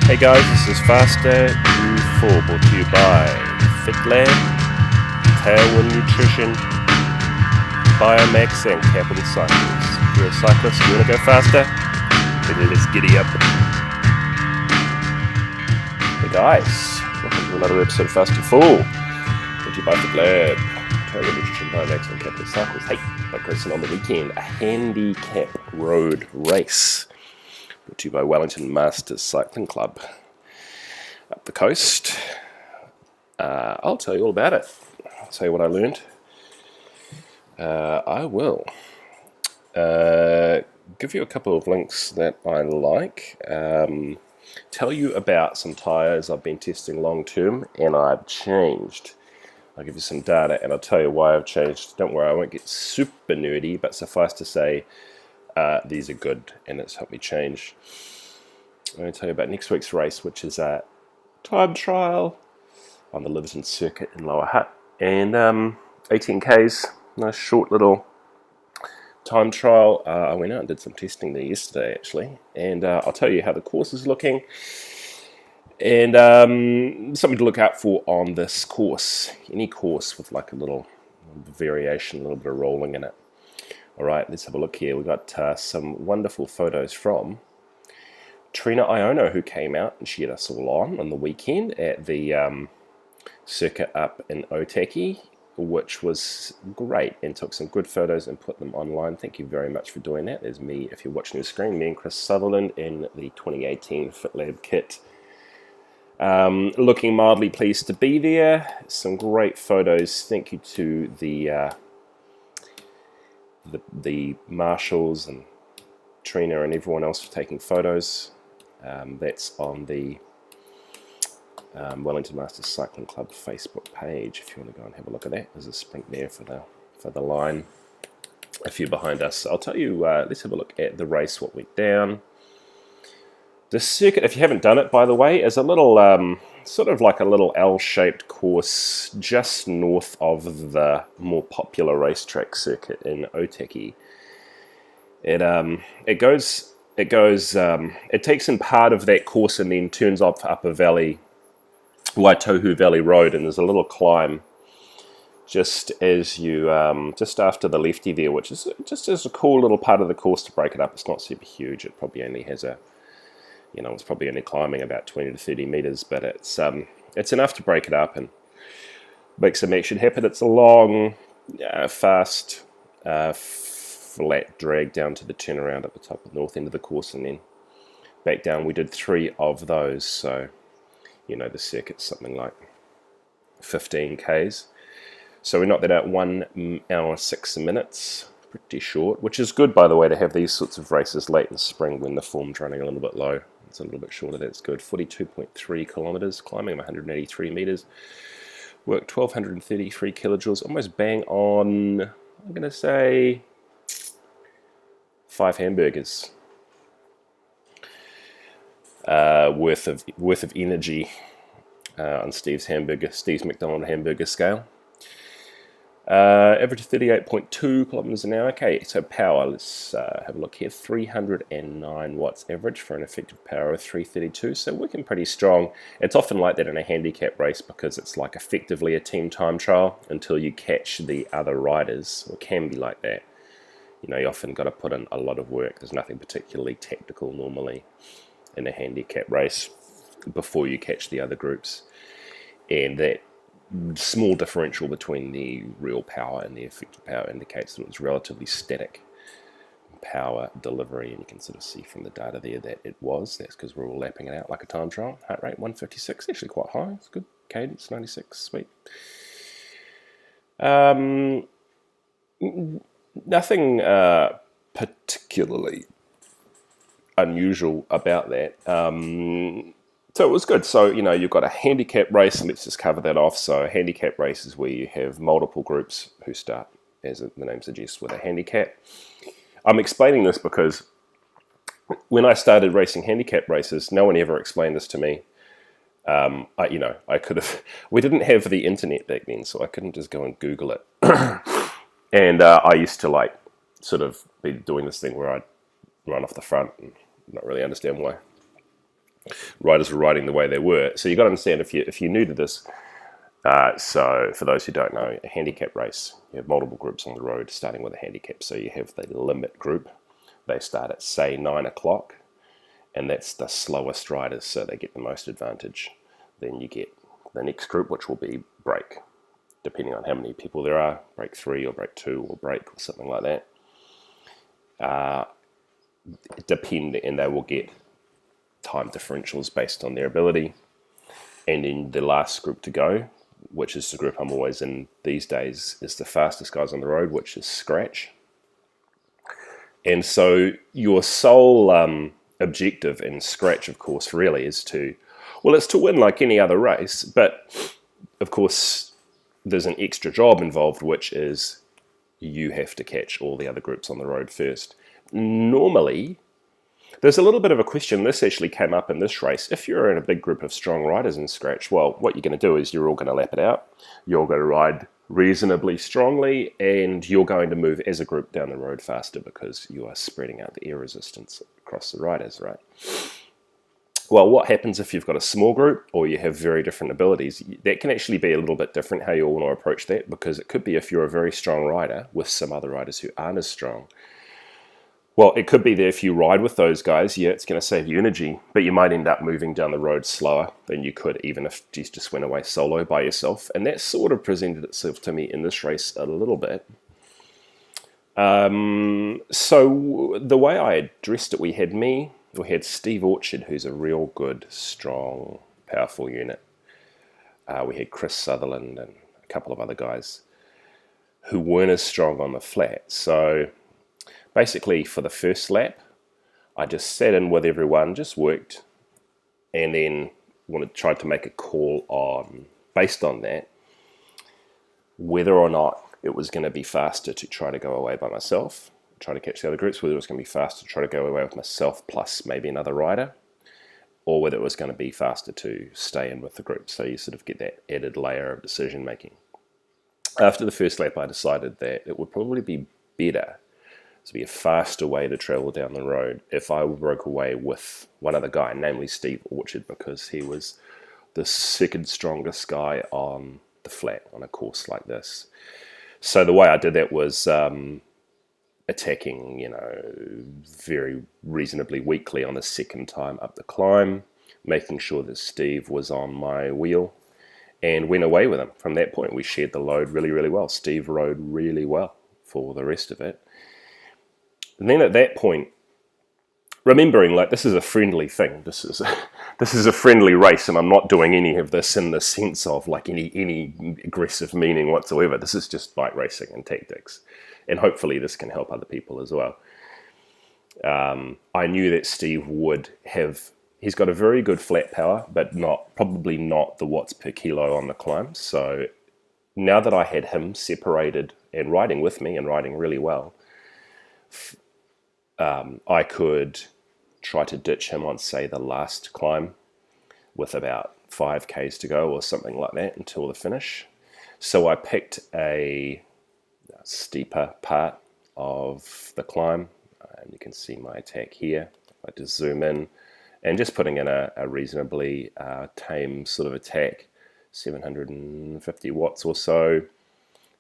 Hey guys, this is Faster U4 brought to you by FitLab, Tailwind Nutrition, Biomaxa and Capital Cycles. If you're a cyclist, you want to go faster? Then let's giddy up. Hey guys, welcome to another episode of Fast and Full, brought to you by FitLab, Tailwind Nutrition, Biomaxa and Capital Cycles. Hey, like racing on the weekend, a handicap road race. Brought to you by Wellington Masters Cycling Club up the coast. I'll tell you all about it. I'll tell you what I learned. I will give you a couple of links that I like. Tell you about some tyres I've been testing long term and I've changed. I'll give you some data and I'll tell you why I've changed. Don't worry, I won't get super nerdy, but suffice to say, these are good and it's helped me change. I'm going to tell you about next week's race, which is a time trial on the Liverton circuit in Lower Hutt, and 18Ks, nice short little time trial. I went out and did some testing there yesterday actually, and I'll tell you how the course is looking and something to look out for on this course. Any course with like a little variation, a little bit of rolling in it. Alright, let's have a look here. We've got some wonderful photos from Trina Iono, who came out and cheered us all on the weekend at the circuit up in Otaki, which was great, and took some good photos and put them online. Thank you very much for doing that. There's me, if you're watching the screen, me and Chris Sutherland in the 2018 FitLab kit. Looking mildly pleased to be there. Some great photos. Thank you to the marshals and Trina and everyone else for taking photos. That's on the Wellington Masters Cycling Club Facebook page if you want to go and have a look at that. There's a sprint there for the line. A few behind us. I'll tell you, let's have a look at the race, what went down. The circuit, if you haven't done it by the way, is a little sort of like a little L-shaped course just north of the more popular racetrack circuit in Otaki. It takes in part of that course and then turns off up a valley, Waitohu Valley Road, and there's a little climb just as you just after the lefty there, which is just as a cool little part of the course to break it up. It's not super huge. It probably only has it's probably only climbing about 20 to 30 meters, but it's enough to break it up and make some action happen. It's a long, fast, flat drag down to the turnaround at the top of the north end of the course and then back down. We did 3 of those, so the circuit's something like 15 Ks. So we knocked that out 1 hour 6 minutes, pretty short, which is good by the way to have these sorts of races late in spring when the form's running a little bit low. It's a little bit shorter, that's good. 42.3 kilometers, climbing 183 meters, worked 1233 kilojoules, almost bang on, I'm going to say 5 hamburgers worth of energy on Steve's McDonald hamburger scale. Average 38.2 kilometers an hour. Okay, so power, let's have a look here. 309 watts average for an effective power of 332, so working pretty strong. It's often like that in a handicap race because it's like effectively a team time trial until you catch the other riders, or can be like that. You often got to put in a lot of work. There's nothing particularly tactical normally in a handicap race before you catch the other groups, and that small differential between the real power and the effective power indicates that it was relatively static power delivery, and you can sort of see from the data there that it was. That's because we're all lapping it out like a time trial. Heart rate 156, actually quite high. It's good. Cadence 96, sweet. Nothing particularly unusual about that. So it was good. So, you've got a handicap race, and let's just cover that off. So a handicap race is where you have multiple groups who start, as the name suggests, with a handicap. I'm explaining this because when I started racing handicap races, no one ever explained this to me. I could have, we didn't have the internet back then, so I couldn't just go and Google it. And I used to sort of be doing this thing where I'd run off the front and not really understand why riders were riding the way they were. So you've got to understand, if you're new to this, so for those who don't know, a handicap race, you have multiple groups on the road starting with a handicap. So you have the limit group. They start at, say, 9 o'clock, and that's the slowest riders, so they get the most advantage. Then you get the next group, which will be break, depending on how many people there are, break 3 or break 2 or break or something like that. And they will get time differentials based on their ability. And then the last group to go, which is the group I'm always in these days, is the fastest guys on the road, which is scratch. And so your sole objective in scratch, of course, really is it's to win like any other race. But of course, there's an extra job involved, which is you have to catch all the other groups on the road first. Normally, there's a little bit of a question. This actually came up in this race. If you're in a big group of strong riders in scratch, well, what you're going to do is you're all going to lap it out. You're going to ride reasonably strongly, and you're going to move as a group down the road faster because you are spreading out the air resistance across the riders, right? Well, what happens if you've got a small group or you have very different abilities? That can actually be a little bit different how you all want to approach that, because it could be if you're a very strong rider with some other riders who aren't as strong. Well, it could be that if you ride with those guys, yeah, it's going to save you energy, but you might end up moving down the road slower than you could even if you just went away solo by yourself. And that sort of presented itself to me in this race a little bit. So the way I addressed it, we had Steve Orchard, who's a real good, strong, powerful unit. We had Chris Sutherland and a couple of other guys who weren't as strong on the flat. So basically, for the first lap, I just sat in with everyone, just worked, and then tried to make a call on, based on that, whether or not it was going to be faster to try to go away by myself, try to catch the other groups, whether it was going to be faster to try to go away with myself plus maybe another rider, or whether it was going to be faster to stay in with the group. So you sort of get that added layer of decision making. After the first lap, I decided that it would probably be better to be a faster way to travel down the road if I broke away with one other guy, namely Steve Orchard, because he was the second strongest guy on the flat on a course like this. So the way I did that was attacking, very reasonably weakly on the second time up the climb, making sure that Steve was on my wheel, and went away with him. From that point, we shared the load really, really well. Steve rode really well for the rest of it. And then at that point, remembering, like, this is a friendly thing. This is a friendly race, and I'm not doing any of this in the sense of like any aggressive meaning whatsoever. This is just bike racing and tactics, and hopefully this can help other people as well. I knew that Steve would have. He's got a very good flat power, but probably not the watts per kilo on the climb. So now that I had him separated and riding with me and riding really well, I could try to ditch him on, say, the last climb with about 5Ks to go or something like that until the finish. So I picked a steeper part of the climb, and you can see my attack here. I just zoom in and just putting in a reasonably tame sort of attack, 750 watts or so,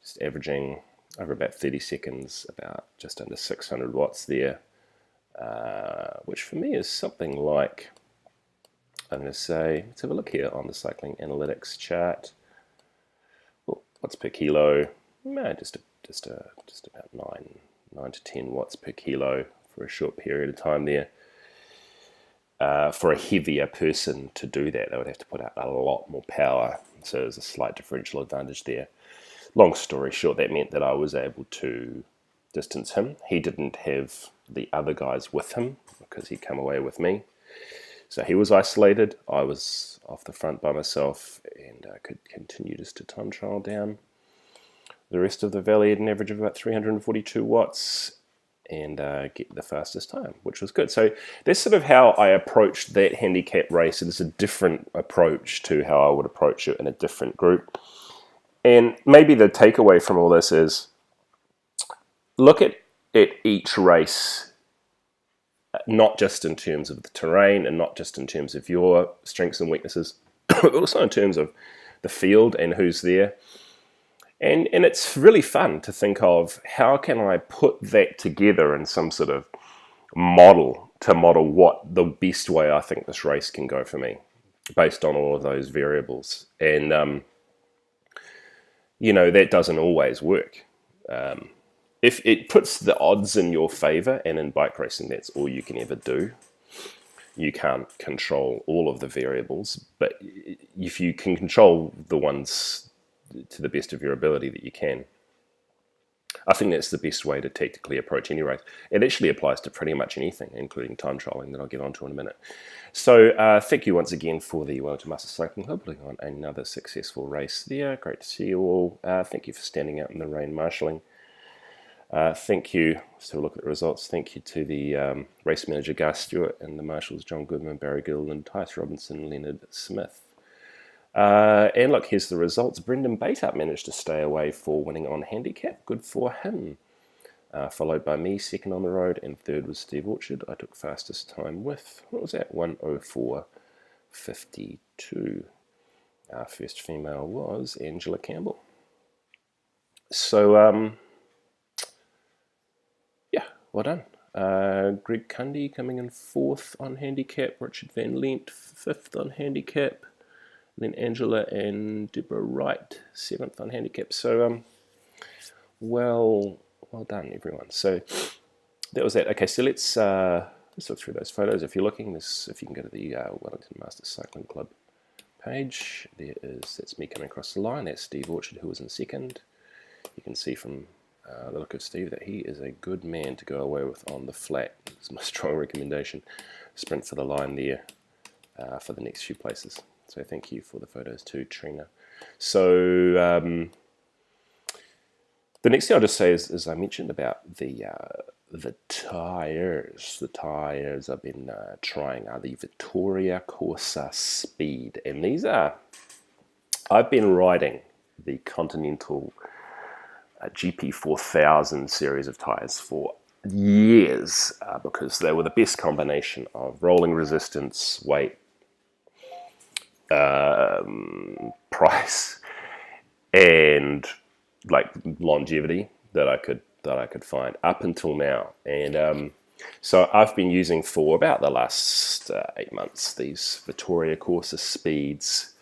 just averaging over about 30 seconds, about just under 600 watts there, which for me is something like, I'm going to say, let's have a look here on the cycling analytics chart. Well, watts per kilo, just about 9 to 10 watts per kilo for a short period of time there. For a heavier person to do that, they would have to put out a lot more power, so there's a slight differential advantage there. Long story short, that meant that I was able to distance him. He didn't have the other guys with him because he'd come away with me. So he was isolated. I was off the front by myself, and I could continue just to time trial down the rest of the valley at an average of about 342 watts and get the fastest time, which was good. So that's sort of how I approached that handicap race. It is a different approach to how I would approach it in a different group. And maybe the takeaway from all this is look at each race not just in terms of the terrain and not just in terms of your strengths and weaknesses, but also in terms of the field and who's there. And it's really fun to think of how can I put that together in some sort of model to model what the best way I think this race can go for me based on all of those variables. And, you know, that doesn't always work. If it puts the odds in your favor, and in bike racing, that's all you can ever do. You can't control all of the variables, but if you can control the ones to the best of your ability that you can, I think that's the best way to tactically approach any race. It actually applies to pretty much anything, including time trialing that I'll get onto in a minute. So thank you once again for the Wellington Masters Cycling Club putting on another successful race there. Great to see you all. Thank you for standing out in the rain marshalling. Thank you, so look at the results, thank you to the race manager Gus Stewart and the marshals John Goodman, Barry Gilland, Tice Robinson, Leonard Smith. And look, here's the results. Brendan Bateup managed to stay away for winning on handicap, good for him. Followed by me, second on the road, and third was Steve Orchard. I took fastest time with, what was that, 1:04.52. Our first female was Angela Campbell. So, well done. Greg Cundy coming in fourth on handicap, Richard Van Lent fifth on handicap, then Angela and Deborah Wright seventh on handicap. So well done everyone. So that was that. Okay, so let's look through those photos. If you're looking, if you can go to the Wellington Masters Cycling Club page, that's me coming across the line. That's Steve Orchard, who was in second. You can see from the look of Steve that he is a good man to go away with on the flat. It's my strong recommendation. Sprint for the line there for the next few places. So thank you for the photos too, Trina. So the next thing I'll just say is, as I mentioned about the tyres. The tyres I've been trying are the Vittoria Corsa Speed, and these are, I've been riding the Continental GP4000 series of tyres for years because they were the best combination of rolling resistance, weight, price, and like longevity that I could find up until now. And so I've been using for about the last 8 months these Vittoria Corsa Speeds.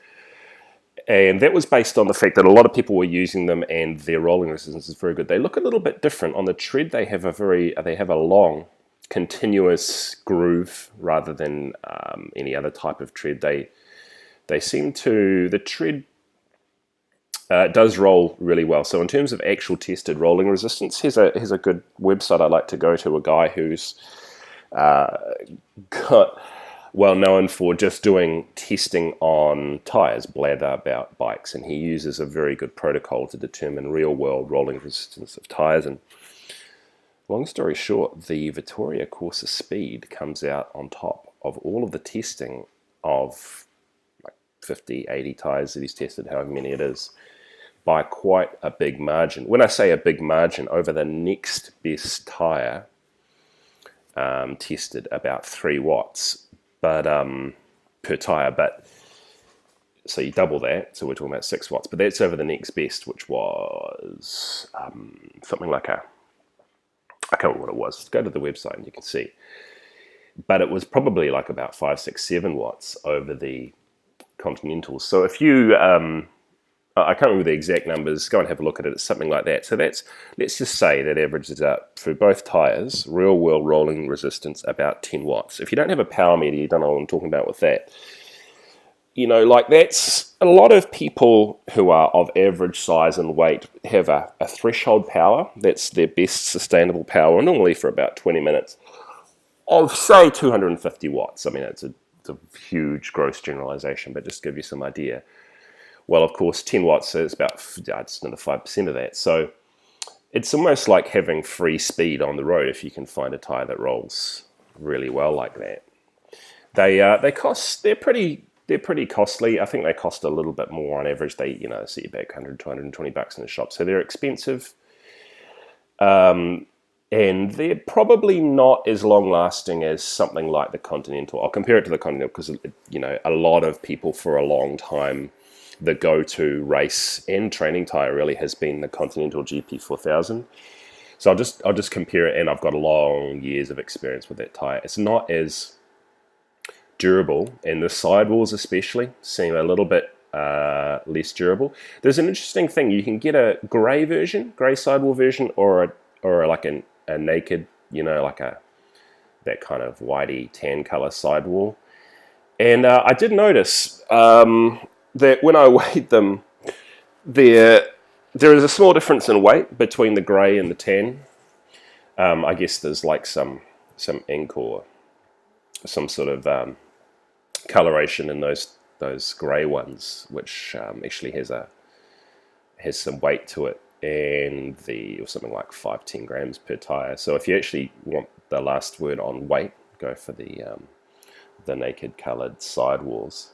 And that was based on the fact that a lot of people were using them and their rolling resistance is very good. They look a little bit different. On the tread, they have a long, continuous groove rather than any other type of tread. The tread does roll really well. So in terms of actual tested rolling resistance, here's a good website I like to go to, a guy who's got well known for just doing testing on tyres, blather about bikes, and he uses a very good protocol to determine real-world rolling resistance of tyres. And long story short, the Vittoria Corsa Speed comes out on top of all of the testing of like 50, 80 tyres that he's tested, however many it is, by quite a big margin. When I say a big margin, over the next best tyre tested about 3 watts. But per tyre, but so you double that, so we're talking about 6 watts, but that's over the next best, which was something like I can't remember what it was. Go to the website and you can see. But it was probably like about 5, 6, 7 watts over the Continentals. So if you, I can't remember the exact numbers, go and have a look at it, it's something like that. So let's just say that averages out for both tyres, real world rolling resistance, about 10 watts. If you don't have a power meter, you don't know what I'm talking about with that. You know, like that's, a lot of people who are of average size and weight have a threshold power, that's their best sustainable power, normally for about 20 minutes, of say 250 watts. I mean, it's a huge gross generalization, but just to give you some idea. Well, of course, 10 watts is about it's another 5% of that. So it's almost like having free speed on the road if you can find a tyre that rolls really well like that. They're pretty costly. I think they cost a little bit more on average. They set you back $100, $220 in the shop. So they're expensive. And And they're probably not as long-lasting as something like the Continental. I'll compare it to the Continental because, you know, a lot of people for a long time, the go-to race and training tire really has been the Continental GP4000. So I'll just compare it, and I've got long years of experience with that tire. It's not as durable, and the sidewalls especially seem a little bit less durable. There's an interesting thing. You can get a grey version, grey sidewall version, or like a naked, you know, like that kind of whitey tan color sidewall. And I did notice that when I weighed them, there is a small difference in weight between the grey and the tan. I guess there's like some ink or some sort of coloration in those grey ones, which actually has some weight to it, and or something like 5-10 grams per tire. So if you actually want the last word on weight, go for the naked coloured sidewalls.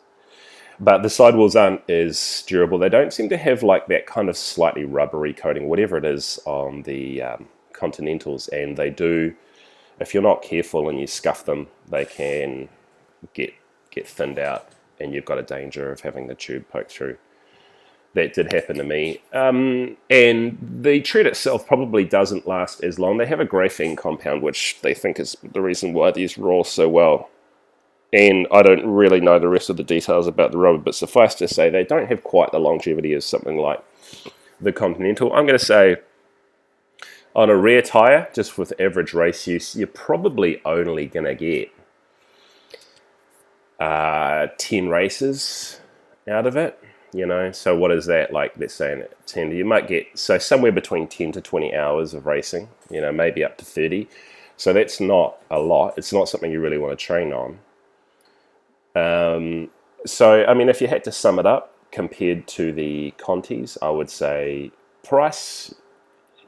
But the sidewalls aren't as durable. They don't seem to have like that kind of slightly rubbery coating, whatever it is, on the Continentals. And they do, if you're not careful and you scuff them, they can get thinned out, and you've got a danger of having the tube poked through. That did happen to me. And the tread itself probably doesn't last as long. They have a graphene compound, which they think is the reason why these roll so well. And I don't really know the rest of the details about the rubber, but suffice to say, they don't have quite the longevity as something like the Continental. I'm going to say, on a rare tire, just with average race use, you're probably only going to get 10 races out of it. You know, so what is that, like, let's say 10, you might get, so somewhere between 10 to 20 hours of racing, you know, maybe up to 30. So that's not a lot. It's not something you really want to train on. So, I mean, if you had to sum it up compared to the Contis, I would say price,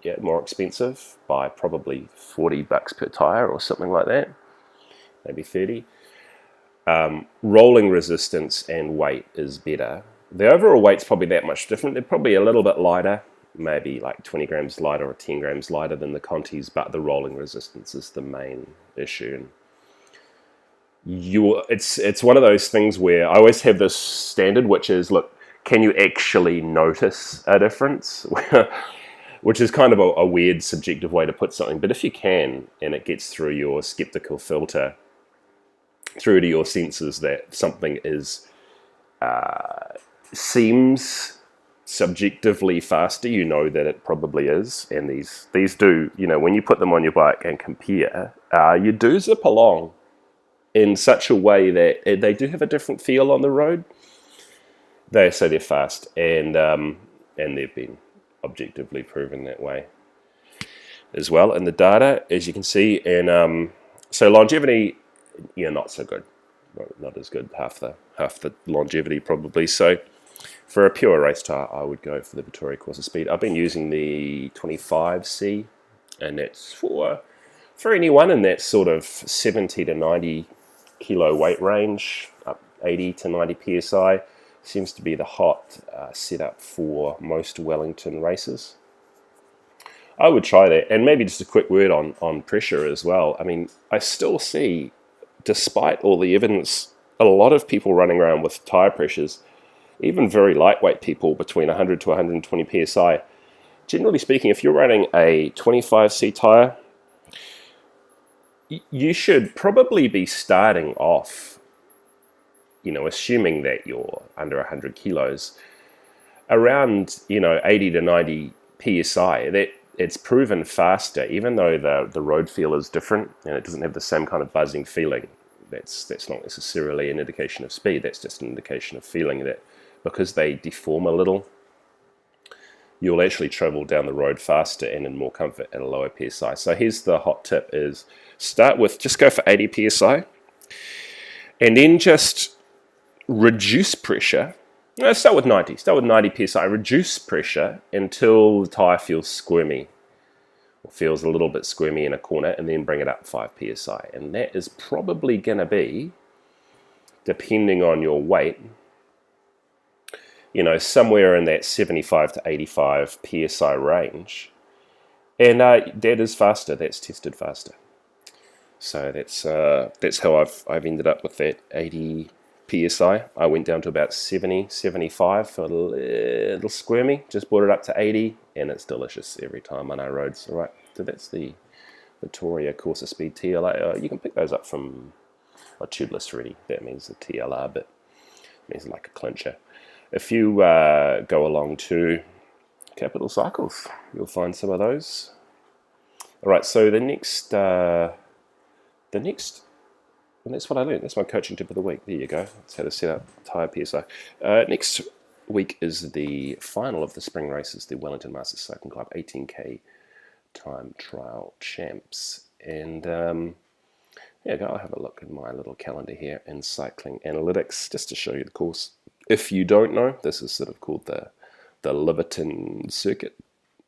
yeah, more expensive by probably $40 per tire or something like that, maybe 30. Rolling resistance and weight is better. The overall weight's probably that much different. They're probably a little bit lighter, maybe like 20 grams lighter or 10 grams lighter than the Contis, but the rolling resistance is the main issue. It's one of those things where I always have this standard, which is, look, can you actually notice a difference? Which is kind of a weird subjective way to put something, but if you can, and it gets through your skeptical filter, through to your senses that something is seems subjectively faster, you know that it probably is. And these do, you know, when you put them on your bike and compare, you do zip along in such a way that they do have a different feel on the road. They're fast, and they've been objectively proven that way as well in the data, as you can see. And so longevity, yeah, not so good, not as good, half the longevity probably. So for a pure race tire, I would go for the Vittoria Corsa Speed. I've been using the 25C, and that's for anyone in that sort of 70 to 90 kilo weight range, up 80 to 90 psi, seems to be the hot setup for most Wellington races. I would try that. And maybe just a quick word on pressure as well. I mean, I still see, despite all the evidence, a lot of people running around with tire pressures, even very lightweight people, between 100 to 120 psi. Generally speaking, if you're running a 25C tire, you should probably be starting off, you know, assuming that you're under 100 kilos, around, you know, 80 to 90 psi. That it's proven faster, even though the road feel is different and it doesn't have the same kind of buzzing feeling. That's not necessarily an indication of speed. That's just an indication of feeling, that because they deform a little, you'll actually travel down the road faster and in more comfort at a lower PSI. So here's the hot tip: is just go for 80 PSI, and then just reduce pressure. No, start with 90 PSI, reduce pressure until the tire feels squirmy, or feels a little bit squirmy in a corner, and then bring it up 5 PSI. And that is probably going to be, depending on your weight, you know, somewhere in that 75 to 85 PSI range. And that is faster. That's tested faster. So that's how I've ended up with that 80 psi. I went down to about 70, 75 for a little squirmy. Just brought it up to 80, and it's delicious every time on our roads. All right, so that's the Vittoria Corsa Speed TLR. You can pick those up from tubeless already. That means the TLR, but it means like a clincher. If you go along to Capital Cycles, you'll find some of those. All right, so the next, and that's what I learned. That's my coaching tip of the week. There you go. That's how to set up tyre PSI. Next week is the final of the spring races, the Wellington Masters Cycling Club 18K Time Trial Champs. And yeah, I'll have a look at my little calendar here in Cycling Analytics just to show you the course. If you don't know, this is sort of called the Liverton Circuit.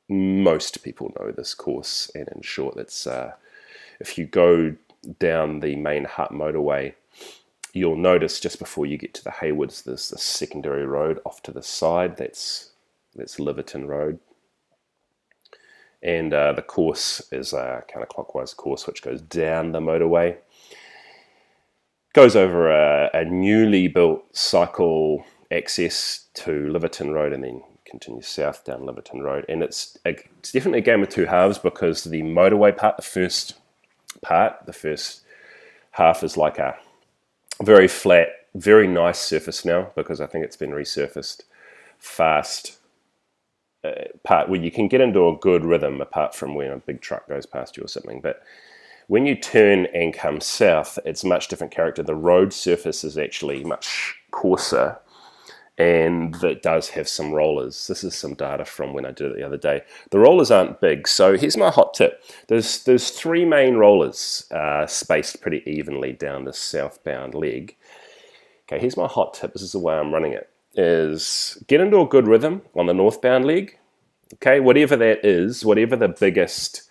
Most people know this course, and in short, it's if you go down the main Hutt motorway, you'll notice just before you get to the Haywoods, there's the secondary road off to the side. That's Liverton Road, and the course is a counterclockwise course which goes down the motorway, goes over a newly built cycle access to Liverton Road, and then continues south down Liverton Road. And it's definitely a game of two halves, because the motorway part, the first half is like a very flat, very nice surface now, because I think it's been resurfaced, fast part where you can get into a good rhythm, apart from when a big truck goes past you or something. But when you turn and come south, it's much different character. The road surface is actually much coarser, and it does have some rollers. This is some data from when I did it the other day. The rollers aren't big, so here's my hot tip. There's three main rollers spaced pretty evenly down the southbound leg. Okay, here's my hot tip. This is the way I'm running it. Is get into a good rhythm on the northbound leg. Okay, whatever that is, whatever the biggest,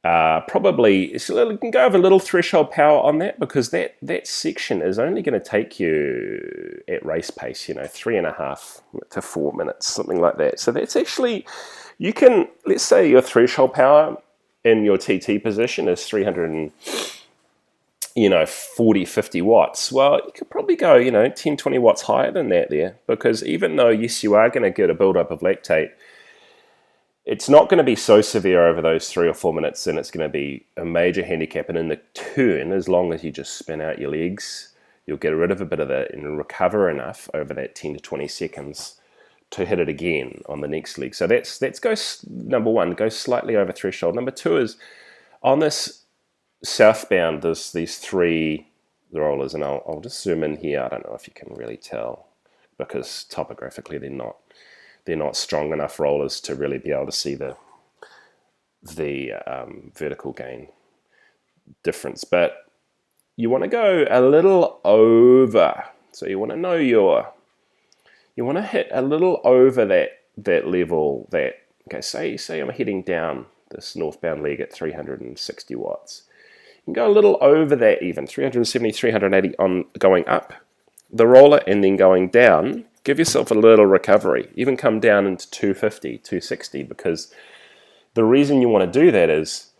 probably you can go over a little threshold power on that, because that section is only going to take you at race pace, 3.5 to 4 minutes, something like that. So that's actually, you can, let's say your threshold power in your TT position is 40, 50 watts. Well, you could probably go, 10, 20 watts higher than that there, because even though, yes, you are going to get a buildup of lactate, it's not going to be so severe over those 3 or 4 minutes, and it's going to be a major handicap. And in the turn, as long as you just spin out your legs, you'll get rid of a bit of it and recover enough over that 10 to 20 seconds to hit it again on the next leg. So that's number one, go slightly over threshold. Number two is on this southbound, there's these three rollers, and I'll just zoom in here. I don't know if you can really tell, because topographically they're not strong enough rollers to really be able to see the vertical gain difference. But you want to go a little over. So you want to know you want to hit a little over that level. Okay, say I'm heading down this northbound leg at 360 watts. You can go a little over that, even 370, 380 on going up the roller, and then going down. Give yourself a little recovery, even come down into 250, 260, because the reason you want to do that is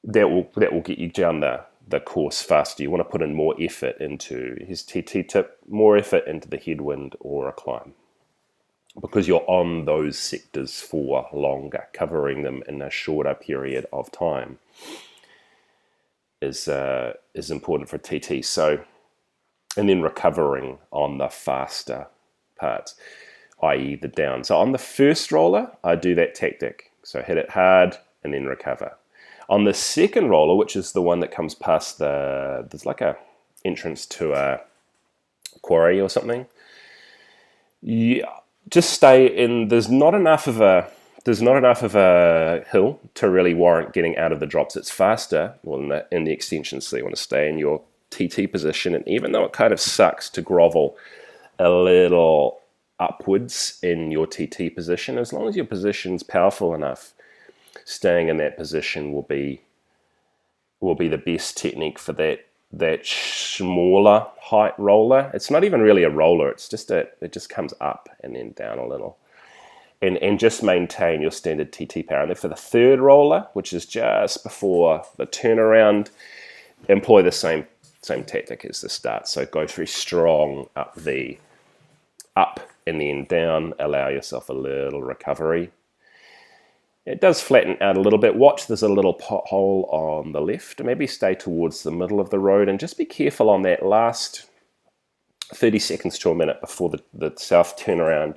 that will get you down the course faster. You want to put in more effort into, his TT tip, more effort into the headwind or a climb, because you're on those sectors for longer. Covering them in a shorter period of time is important for TT. So, and then recovering on the faster parts, i.e. the down. So on the first roller, I do that tactic. So hit it hard and then recover. On the second roller, which is the one that comes past there's like a entrance to a quarry or something. Yeah, just stay in. There's not enough of a hill to really warrant getting out of the drops. It's faster, in the extension, so you want to stay in your TT position. And even though it kind of sucks to grovel a little upwards in your TT position, as long as your position's powerful enough, staying in that position will be the best technique for that smaller height roller. It's not even really a roller, it's just it just comes up and then down a little. and just maintain your standard TT power. And then for the third roller, which is just before the turnaround, employ the same tactic as the start. So go very strong up and then down, allow yourself a little recovery. It does flatten out a little bit. Watch, there's a little pothole on the left. Maybe stay towards the middle of the road and just be careful on that last 30 seconds to a minute before the south turnaround.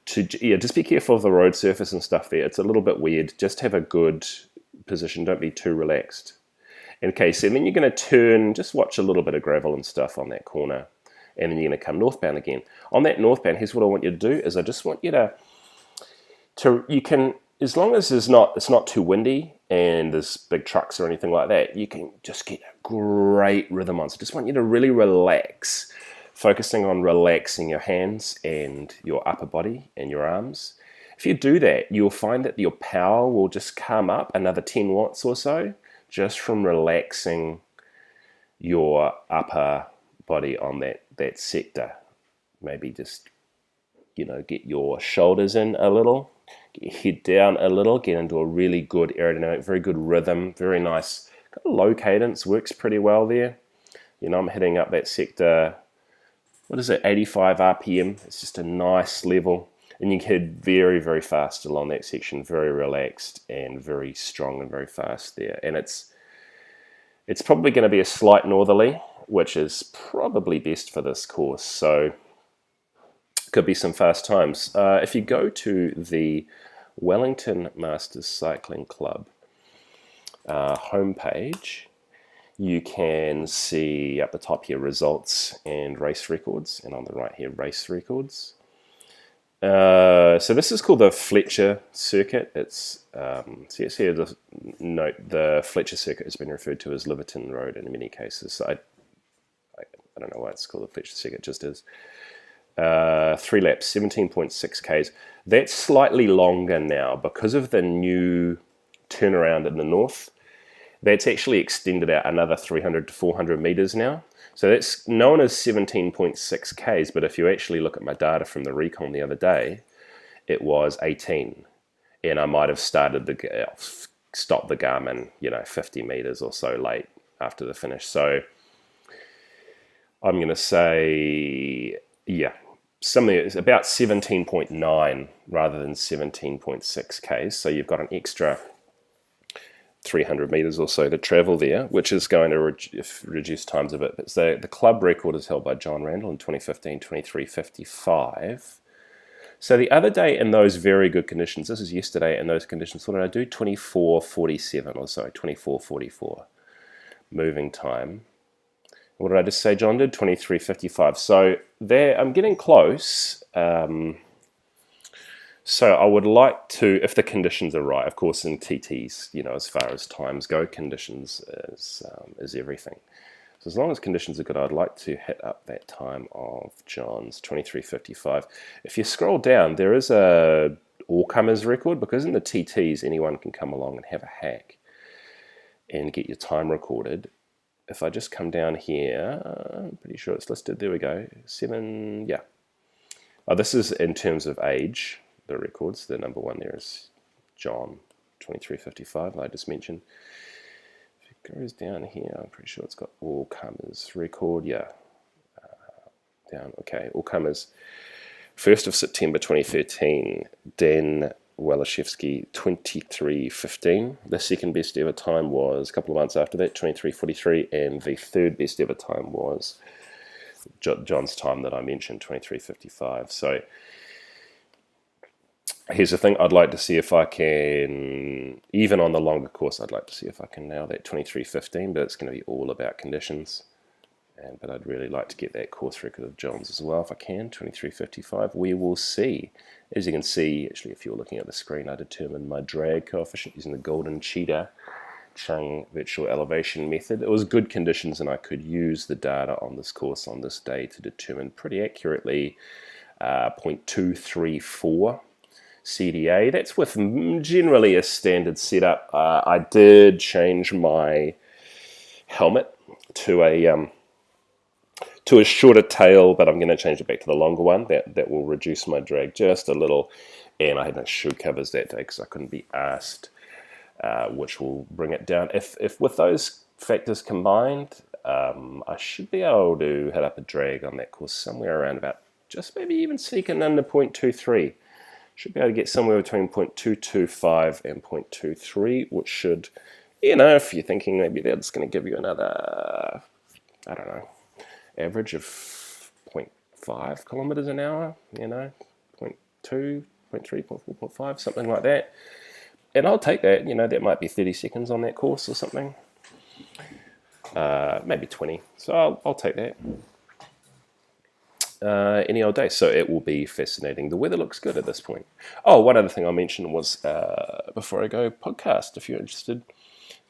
Just be careful of the road surface and stuff there. It's a little bit weird. Just have a good position. Don't be too relaxed. Okay, so then you're going to turn, just watch a little bit of gravel and stuff on that corner. And then you're going to come northbound again. On that northbound, here's what I want you to do, is I just want you you can, as long as it's not too windy and there's big trucks or anything like that, you can just get a great rhythm on. So just want you to really relax, focusing on relaxing your hands and your upper body and your arms. If you do that, you'll find that your power will just come up another 10 watts or so, just from relaxing your upper body on that sector. Maybe just, get your shoulders in a little, get your head down a little, get into a really good aerodynamic, very good rhythm, very nice, got a low cadence, works pretty well there. I'm hitting up that sector, 85 RPM. It's just a nice level. And you can head very, very fast along that section, very relaxed and very strong and very fast there. And it's probably going to be a slight northerly, which is probably best for this course. So could be some fast times. If you go to the Wellington Masters Cycling Club homepage, you can see up the top here results and race records, and on the right here race records. So this is called the Fletcher Circuit. It's here to note the Fletcher Circuit has been referred to as Liverton Road in many cases. So I don't know why it's called the Fletcher Circuit, it just is. 3 laps, 17.6 Ks. That's slightly longer now because of the new turnaround in the north. That's actually extended out another 300 to 400 meters now. So that's known as 17.6 Ks, but if you actually look at my data from the recon the other day, it was 18. And I might have stopped the Garmin, 50 meters or so late after the finish. So I'm going to say, something is about 17.9 rather than 17.6 Ks. So you've got an extra 300 meters or so to travel there, which is going to reduce times a bit. But the club record is held by John Randall in 2015, 23:55. So the other day in those very good conditions, this is yesterday in those conditions, what did I do? 24:47 or so, 24:44 moving time. What did I just say John did? 23:55. So there, I'm getting close. So I would like to, if the conditions are right, of course in TTs, as far as times go, conditions is everything. So as long as conditions are good, I'd like to hit up that time of John's 23:55. If you scroll down, there is a all-comers record, because in the TTs, anyone can come along and have a hack and get your time recorded. If I just come down here, I'm pretty sure it's listed. There we go. 7, yeah. Oh, this is in terms of age. The records, the number one there is John 23:55, I just mentioned. If it goes down here, I'm pretty sure it's got all comers record, down, okay, all comers. 1st of September 2013, Dan Walashevsky 23:15. The second best ever time was a couple of months after that, 23:43, and the third best ever time was John's time that I mentioned, 23:55. So here's the thing, I'd like to see if I can, even on the longer course, I'd like to see if I can nail that 23:15, but it's going to be all about conditions. But I'd really like to get that course record of John's as well, if I can, 23:55. We will see. As you can see, actually, if you're looking at the screen, I determined my drag coefficient using the Golden Cheetah Chung virtual elevation method. It was good conditions, and I could use the data on this course on this day to determine pretty accurately 0.234 CDA. That's with generally a standard setup. I did change my helmet to a shorter tail, but I'm going to change it back to the longer one. That will reduce my drag just a little. and I had no shoe covers that day because I couldn't be asked, which will bring it down. If with those factors combined, I should be able to hit up a drag on that course somewhere around about just maybe even sneaking under 0.23. Should be able to get somewhere between 0.225 and 0.23, which should, if you're thinking maybe that's going to give you another, I don't know, average of 0.5 kilometers an hour, 0.2, 0.3, 0.4, 0.5, something like that. And I'll take that, that might be 30 seconds on that course or something. Maybe 20. So I'll take that. Any old day. So it will be fascinating. The weather looks good at this point. Oh, one other thing I mentioned was, before I go, podcast, if you're interested.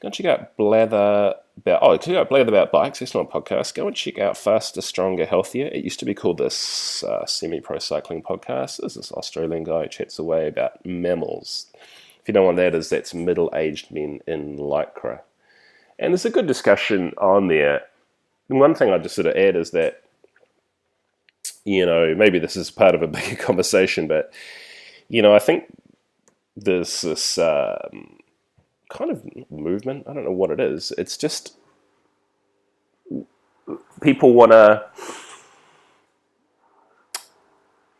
Go and check out Blather About Bikes. It's not a podcast. Go and check out Faster, Stronger, Healthier. It used to be called this Semi-Pro Cycling Podcast. There's this Australian guy who chats away about mammals. If you know what that is, that's middle-aged men in Lycra. And there's a good discussion on there. And one thing I just sort of add is that, maybe this is part of a bigger conversation, but, I think there's this kind of movement. I don't know what it is. It's just people want to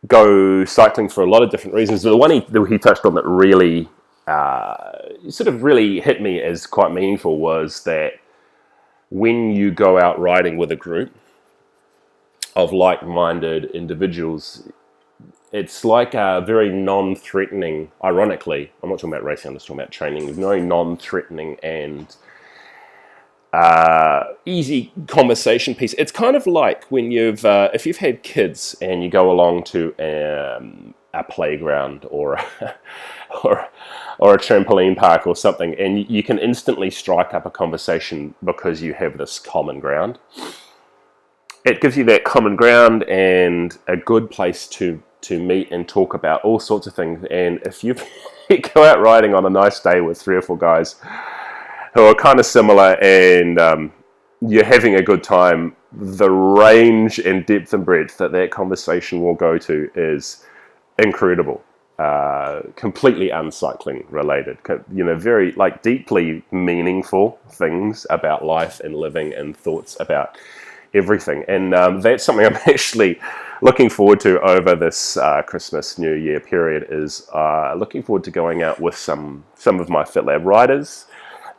go cycling for a lot of different reasons. The one he touched on that really sort of really hit me as quite meaningful was that when you go out riding with a group of like-minded individuals, it's like a very non-threatening, ironically, I'm not talking about racing, I'm just talking about training, very non-threatening and easy conversation piece. It's kind of like when if you've had kids and you go along to a playground or a trampoline park or something, and you can instantly strike up a conversation because you have this common ground. It gives you that common ground and a good place to meet and talk about all sorts of things. And if you go out riding on a nice day with 3 or 4 guys who are kind of similar and you're having a good time, the range and depth and breadth that conversation will go to is incredible. Completely uncycling related, very deeply meaningful things about life and living and thoughts about everything. And that's something I'm actually looking forward to over this Christmas, New Year period, is looking forward to going out with some of my FitLab riders.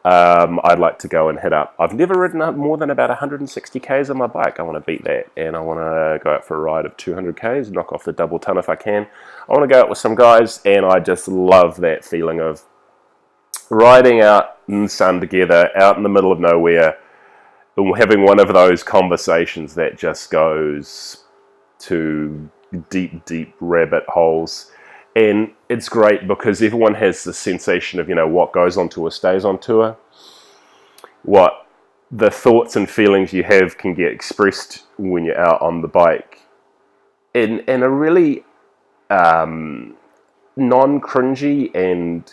I'd like to go and hit up. I've never ridden up more than about 160 Ks on my bike. I want to beat that, and I want to go out for a ride of 200 Ks, knock off the double ton if I can. I want to go out with some guys, and I just love that feeling of riding out in the sun together, out in the middle of nowhere, and having one of those conversations that just goes to deep, deep rabbit holes. And it's great because everyone has the sensation of, what goes on tour stays on tour. What the thoughts and feelings you have can get expressed when you're out on the bike in a really non-cringy and,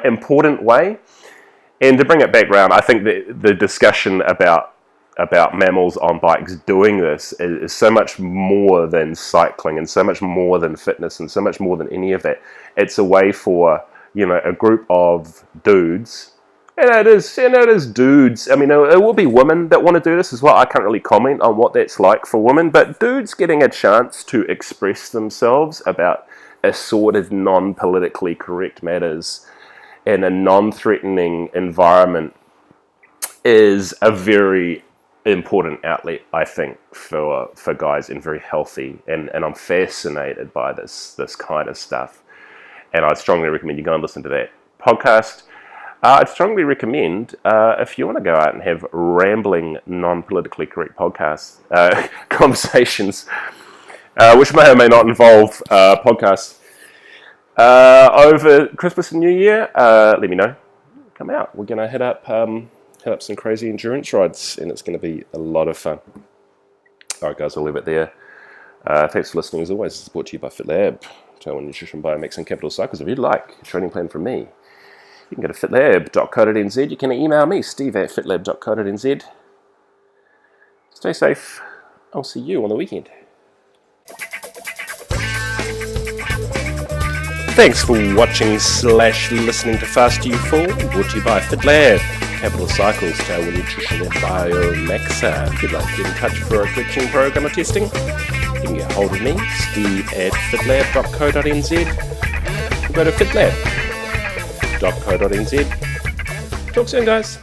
important way. And to bring it back round, I think that the discussion about mammals on bikes doing this is so much more than cycling and so much more than fitness and so much more than any of that. It's a way for, a group of dudes, and it is dudes. I mean, it will be women that want to do this as well. I can't really comment on what that's like for women, but dudes getting a chance to express themselves about assorted non-politically correct matters in a non-threatening environment is a very important outlet, I think, for guys, and very healthy. And I'm fascinated by this kind of stuff. And I'd strongly recommend you go and listen to that podcast. I'd strongly recommend, if you want to go out and have rambling, non-politically correct podcasts, conversations, which may or may not involve podcasts, over Christmas and New Year, let me know. Come out. We're going to hit up some crazy endurance rides, and it's going to be a lot of fun. All right, guys, I'll leave it there. Thanks for listening. As always, it's brought to you by FitLab, Tailwind Nutrition, Biomaxa, and Capital Cycles. If you'd like a training plan from me, you can go to fitlab.co.nz. You can email me, steve@fitlab.co.nz. Stay safe. I'll see you on the weekend. Thanks for watching / listening to Fast You Fall, brought to you by FitLab, Capital Cycles, Tailwind Nutrition and Biomaxa. If you'd like to get in touch for a coaching program or testing, you can get hold of me, steve@fitlab.co.nz, or go to fitlab.co.nz. Talk soon, guys.